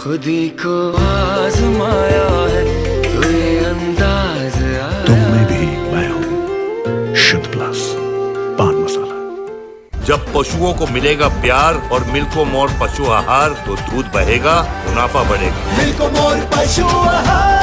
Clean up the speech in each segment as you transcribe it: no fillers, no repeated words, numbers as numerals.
खुद ही को आजमाया है तो ये अंदाज आया। तुम में भी मैं हूं, शुद्ध प्लस पान मसाला। जब पशुओं को मिलेगा प्यार और मिल्को मोर पशु आहार तो दूध बहेगा, मुनाफा बढ़ेगा। मिल्को मोर पशु आहार।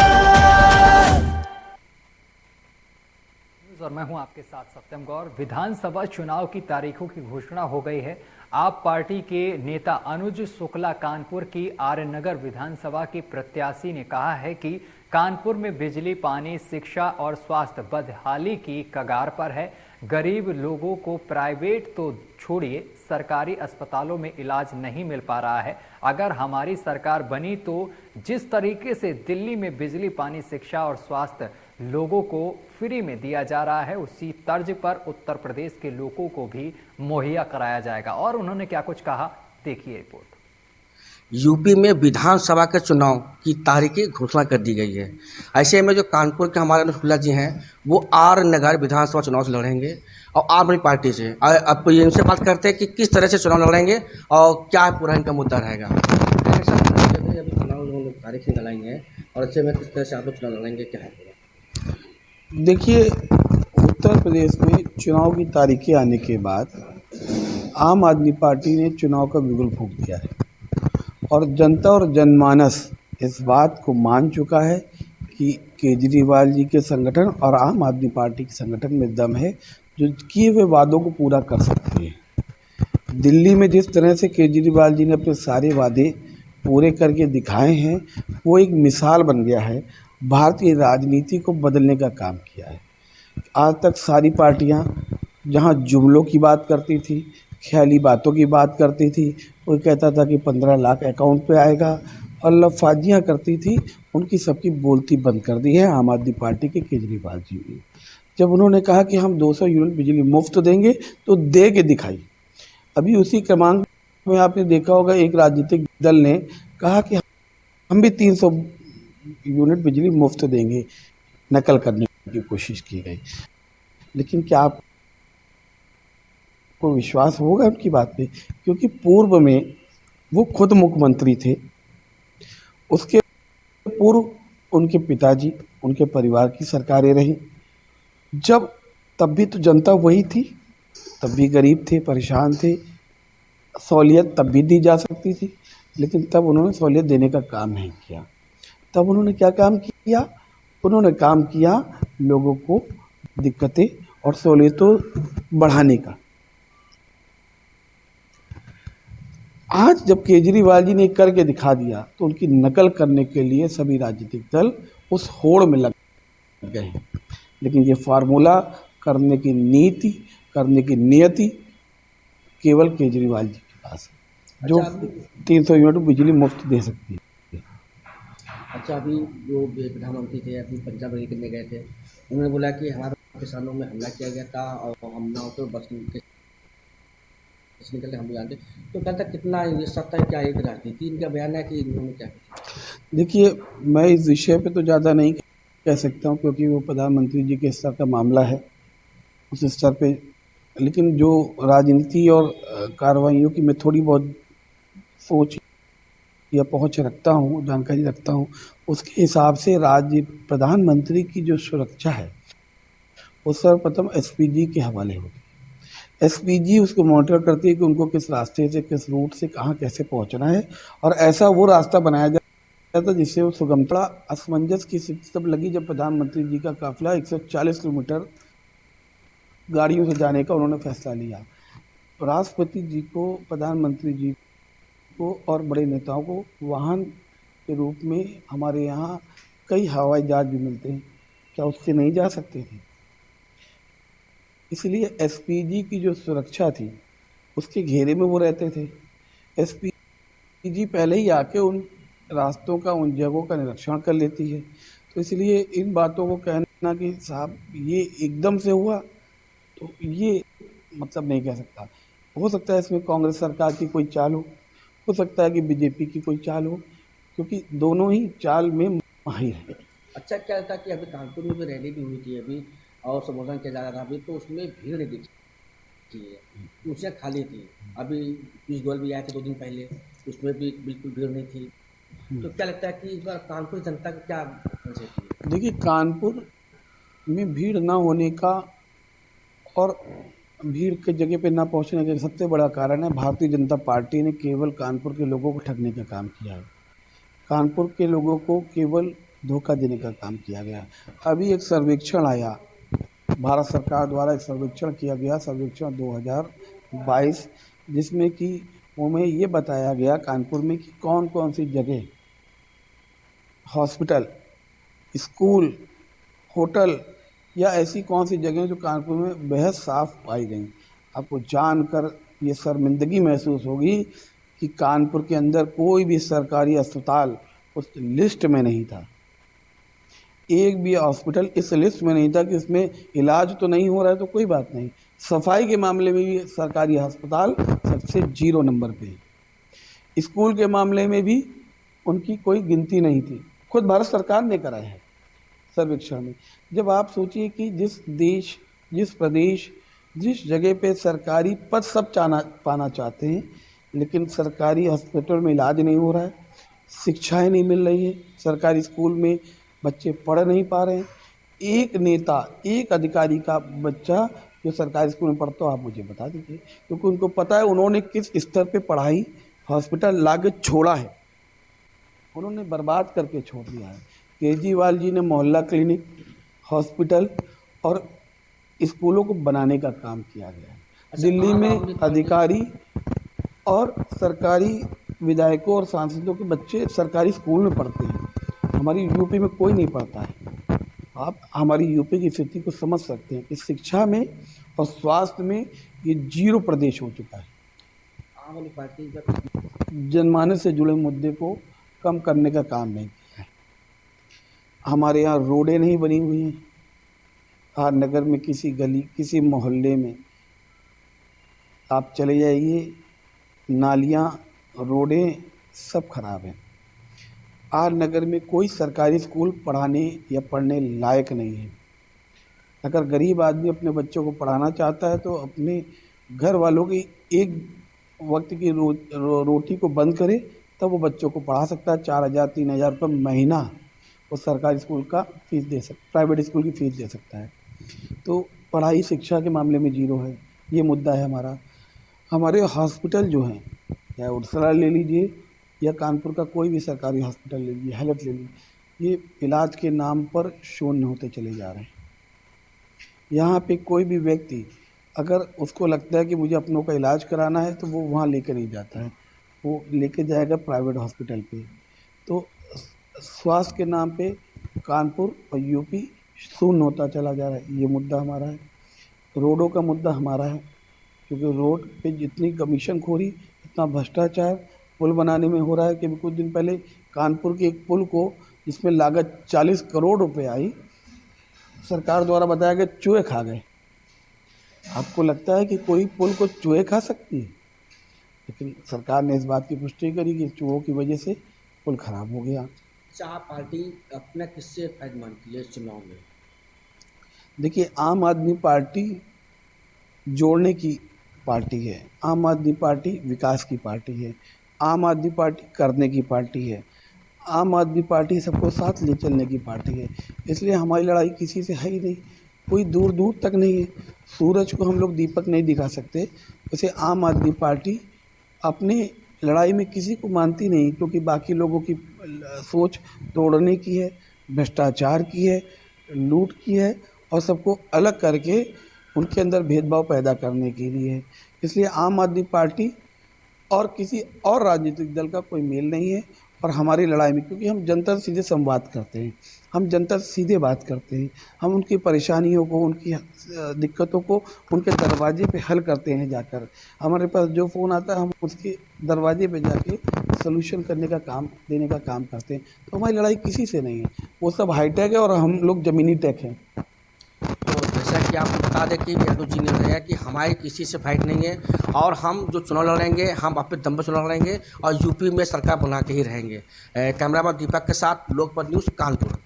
और मैं हूं आपके साथ सत्यम गौर। विधानसभा चुनाव की तारीखों की घोषणा हो गई है। आप पार्टी के नेता अनुज शुक्ला कानपुर की आर्य नगर विधानसभा के प्रत्याशी ने कहा है कि कानपुर में बिजली, पानी, शिक्षा और स्वास्थ्य बदहाली की कगार पर है। गरीब लोगों को प्राइवेट तो छोड़िए, सरकारी अस्पतालों में इलाज नहीं मिल पा रहा है। अगर हमारी सरकार बनी तो जिस तरीके से दिल्ली में बिजली, पानी, शिक्षा और स्वास्थ्य लोगों को फ्री में दिया जा रहा है, उसी तर्ज पर उत्तर प्रदेश के लोगों को भी मुहैया कराया जाएगा। और उन्होंने क्या कुछ कहा, देखिए रिपोर्ट। यूपी में विधानसभा के चुनाव की तारीखें घोषणा कर दी गई है। ऐसे में जो कानपुर के हमारे अनुज शुक्ला जी हैं, वो आर नगर विधानसभा चुनाव से लड़ेंगे और आम आदमी पार्टी से। अब ये इनसे बात करते हैं कि किस तरह से चुनाव लड़ेंगे और क्या पूरा इनका मुद्दा रहेगा। अभी चुनाव लोग तारीख निकलाएंगे हैं और ऐसे में किस तरह से आप लोग चुनाव लड़ेंगे, क्या है? देखिए, उत्तर प्रदेश में चुनाव की तारीखें आने के बाद आम आदमी पार्टी ने चुनाव का बिगुल फूंक दिया है और जनता और जनमानस इस बात को मान चुका है कि केजरीवाल जी के संगठन और आम आदमी पार्टी के संगठन में दम है जो किए हुए वादों को पूरा कर सकते हैं। दिल्ली में जिस तरह से केजरीवाल जी ने अपने सारे वादे पूरे करके दिखाए हैं, वो एक मिसाल बन गया है। भारतीय राजनीति को बदलने का काम किया है। आज तक सारी पार्टियां जहां जुमलों की बात करती थी, ख्याली बातों की बात करती थी, कोई कहता था कि 15 लाख अकाउंट पे आएगा और लफाजियाँ करती थी, उनकी सबकी बोलती बंद कर दी है आम आदमी पार्टी के केजरीवाल जी ने। जब उन्होंने कहा कि हम 200 यूनिट बिजली मुफ्त देंगे तो दे के दिखाई। अभी उसी क्रमांक में आपने देखा होगा, एक राजनीतिक दल ने कहा कि हम भी 300 यूनिट बिजली मुफ्त देंगे। नकल करने की कोशिश की गई, लेकिन क्या आपको विश्वास होगा उनकी बात पे? क्योंकि पूर्व में वो खुद मुख्यमंत्री थे, उसके पूर्व उनके पिताजी, उनके परिवार की सरकारें रहीं। जब तब भी तो जनता वही थी, तब भी गरीब थे, परेशान थे, सहूलियत तब भी दी जा सकती थी, लेकिन तब उन्होंने सहूलियत देने का काम नहीं किया। तब उन्होंने क्या काम किया? उन्होंने काम किया लोगों को दिक्कतें और सहूलियतों बढ़ाने का। आज जब केजरीवाल जी ने करके दिखा दिया तो उनकी नकल करने के लिए सभी राजनीतिक दल उस होड़ में लग गए हैं। लेकिन ये फार्मूला करने की नीति, करने की नियति केवल केजरीवाल जी के पास है, जो 300 यूनिट बिजली मुफ्त दे सकती है। अच्छा, अभी जो प्रधानमंत्री थे अपनी पंजाब रैली करने गए थे, उन्होंने बोला कि हमारे किसानों में हमला किया गया था और हमला तो बस निकल हम जानते। तो कहता कितना ये सत्ता है, क्या एक राजनीति इनका बयान है कि इन्होंने क्या? देखिए, मैं इस विषय पे तो ज़्यादा नहीं कह सकता हूँ क्योंकि वो प्रधानमंत्री जी के स्तर का मामला है, उस स्तर पे। लेकिन जो राजनीति और कार्रवाइयों की मैं थोड़ी बहुत सोच या पहुंच रखता हूं, जानकारी रखता हूं, उसके हिसाब से राज्य प्रधानमंत्री की जो सुरक्षा है वो सर्वप्रथम एसपीजी के हवाले होगी। एसपीजी उसको मॉनिटर करती है कि उनको किस रास्ते से, किस रूट से कहां कैसे पहुंचना है, और ऐसा वो रास्ता बनाया जाता है जिससे वो सुगमता। असमंजस की स्थिति तब लगी जब प्रधानमंत्री जी का काफिला 140 किलोमीटर गाड़ियों से जाने का उन्होंने फैसला लिया। राष्ट्रपति जी को, प्रधानमंत्री जी को और बड़े नेताओं को वाहन के रूप में हमारे यहाँ कई हवाई जहाज भी मिलते हैं, क्या उससे नहीं जा सकते थे? इसलिए एसपीजी की जो सुरक्षा थी उसके घेरे में वो रहते थे। एसपीजी पहले ही आके उन रास्तों का, उन जगहों का निरीक्षण कर लेती है। तो इसलिए इन बातों को कहना कि साहब ये एकदम से हुआ, तो ये मतलब नहीं कह सकता। हो सकता है इसमें कांग्रेस सरकार की कोई चाल हो सकता है कि बीजेपी की कोई चाल हो, क्योंकि दोनों ही चाल में माहिर है। अच्छा, क्या था कि अभी कानपुर में जो रैली भी हुई थी अभी और संबोधन किया जा रहा था अभी, तो उसमें भीड़ नहीं दिखी है, कुर्सियाँ खाली थी। अभी पीयूष गोयल भी आए थे 2 दिन पहले, उसमें भी बिल्कुल भीड़ नहीं थी। तो क्या लगता है कि इस बार कानपुर जनता का क्या कंसेप्ट है? देखिए, कानपुर में भीड़ ना होने का और भीड़ के जगह पे ना पहुंचने का सबसे बड़ा कारण है भारतीय जनता पार्टी ने केवल कानपुर के लोगों को ठगने का काम किया है। कानपुर के लोगों को केवल धोखा देने का काम किया गया। अभी एक सर्वेक्षण आया, भारत सरकार द्वारा एक सर्वेक्षण किया गया, सर्वेक्षण 2022, जिसमें कि उनमें ये बताया गया कानपुर में कि कौन कौन सी जगह हॉस्पिटल, स्कूल, होटल या ऐसी कौन सी जगह जो कानपुर में बेहद साफ पाई गई। आपको जानकर ये शर्मिंदगी महसूस होगी कि कानपुर के अंदर कोई भी सरकारी अस्पताल उस लिस्ट में नहीं था। एक भी हॉस्पिटल इस लिस्ट में नहीं था कि उसमें इलाज तो नहीं हो रहा है तो कोई बात नहीं, सफाई के मामले में भी सरकारी अस्पताल सबसे 0 नंबर पे है। स्कूल के मामले में भी उनकी कोई गिनती नहीं थी, खुद भारत सरकार ने कराया है सर्वेक्षण में। जब आप सोचिए कि जिस देश, जिस प्रदेश, जिस जगह पे सरकारी पद सब पाना चाहते हैं, लेकिन सरकारी हॉस्पिटल में इलाज नहीं हो रहा है, शिक्षाएं नहीं मिल रही है, सरकारी स्कूल में बच्चे पढ़ नहीं पा रहे हैं। एक नेता, एक अधिकारी का बच्चा जो सरकारी स्कूल में पढ़ता हो, आप मुझे बता दीजिए, क्योंकि उनको पता है उन्होंने किस स्तर पे पढ़ाई, हॉस्पिटल लाके छोड़ा है, उन्होंने बर्बाद करके छोड़ दिया है। केजरीवाल जी ने मोहल्ला क्लिनिक, हॉस्पिटल और स्कूलों को बनाने का काम किया गया है। दिल्ली में अधिकारी और सरकारी विधायकों और सांसदों के बच्चे सरकारी स्कूल में पढ़ते हैं, हमारी यूपी में कोई नहीं पढ़ता है। आप हमारी यूपी की स्थिति को समझ सकते हैं कि शिक्षा में और स्वास्थ्य में ये 0 प्रदेश हो चुका है। आम आदमी पार्टी जनमानस से जुड़े मुद्दे को कम करने का काम नहीं किया है। हमारे यहाँ रोडें नहीं बनी हुई हैं। आर नगर में किसी गली, किसी मोहल्ले में आप चले जाइए, नालियाँ, रोडें सब खराब हैं। आर नगर में कोई सरकारी स्कूल पढ़ाने या पढ़ने लायक नहीं है। अगर गरीब आदमी अपने बच्चों को पढ़ाना चाहता है तो अपने घर वालों की एक वक्त की रोटी को बंद करे तब वो बच्चों को पढ़ा सकता है। 4,000-3,000 रुपये महीना वो सरकारी स्कूल का फीस दे सकता, प्राइवेट स्कूल की फ़ीस दे सकता है। तो पढ़ाई, शिक्षा के मामले में 0 है, ये मुद्दा है हमारा। हमारे हॉस्पिटल जो हैं, चाहे उड़सला ले लीजिए या कानपुर का कोई भी सरकारी हॉस्पिटल ले लीजिए, हेल्थ ले लीजिए, ये इलाज के नाम पर शून्य होते चले जा रहे हैं। यहाँ पे कोई भी व्यक्ति अगर उसको लगता है कि मुझे अपनों का इलाज कराना है तो वो वहाँ लेकर नहीं जाता है, वो लेके जाएगा प्राइवेट हॉस्पिटल पे। तो स्वास्थ्य के नाम पे कानपुर और यूपी शून्य होता चला जा रहा है, ये मुद्दा हमारा है। रोडों का मुद्दा हमारा है, क्योंकि रोड पे जितनी कमीशनखोरी, इतना भ्रष्टाचार पुल बनाने में हो रहा है कि कुछ दिन पहले कानपुर के एक पुल को, जिसमें लागत 40 करोड़ रुपए आई, सरकार द्वारा बताया गया चूहे खा गए। आपको लगता है कि कोई पुल को चूहे खा सकती है? लेकिन सरकार ने इस बात की पुष्टि करी कि चूहों की वजह से पुल खराब हो गया। आप पार्टी अपना किससे फायदा मानती है चुनाव में? देखिए, आम आदमी पार्टी जोड़ने की पार्टी है, आम आदमी पार्टी विकास की पार्टी है, आम आदमी पार्टी करने की पार्टी है, आम आदमी पार्टी सबको साथ ले चलने की पार्टी है। इसलिए हमारी लड़ाई किसी से है ही नहीं, कोई दूर दूर तक नहीं है। सूरज को हम लोग दीपक नहीं दिखा सकते, वैसे आम आदमी पार्टी अपनी लड़ाई में किसी को मानती नहीं, क्योंकि बाकी लोगों की सोच तोड़ने की है, भ्रष्टाचार की है, लूट की है और सबको अलग करके उनके अंदर भेदभाव पैदा करने के लिए है। इसलिए आम आदमी पार्टी और किसी और राजनीतिक दल का कोई मेल नहीं है। और हमारी लड़ाई में, क्योंकि हम जनता से सीधे संवाद करते हैं, हम जनता से सीधे बात करते हैं, हम उनकी परेशानियों को, उनकी दिक्कतों को उनके दरवाजे पे हल करते हैं जाकर। हमारे पास जो फ़ोन आता है हम उसके दरवाजे पे जाके सलूशन करने का काम, देने का काम करते हैं। तो हमारी लड़ाई किसी से नहीं है, वो सब हाईटेक है और हम लोग ज़मीनी टेक हैं। तो जैसा कि आपको बता दें कि यादव जी ने बताया कि हमारी किसी से फाइट नहीं है और हम जो चुनाव लड़ेंगे हम अपने दम पर चुनाव लड़ेंगे और यूपी में सरकार बना के ही रहेंगे। कैमरामैन दीपक के साथ लोकमत न्यूज़ कानपुर।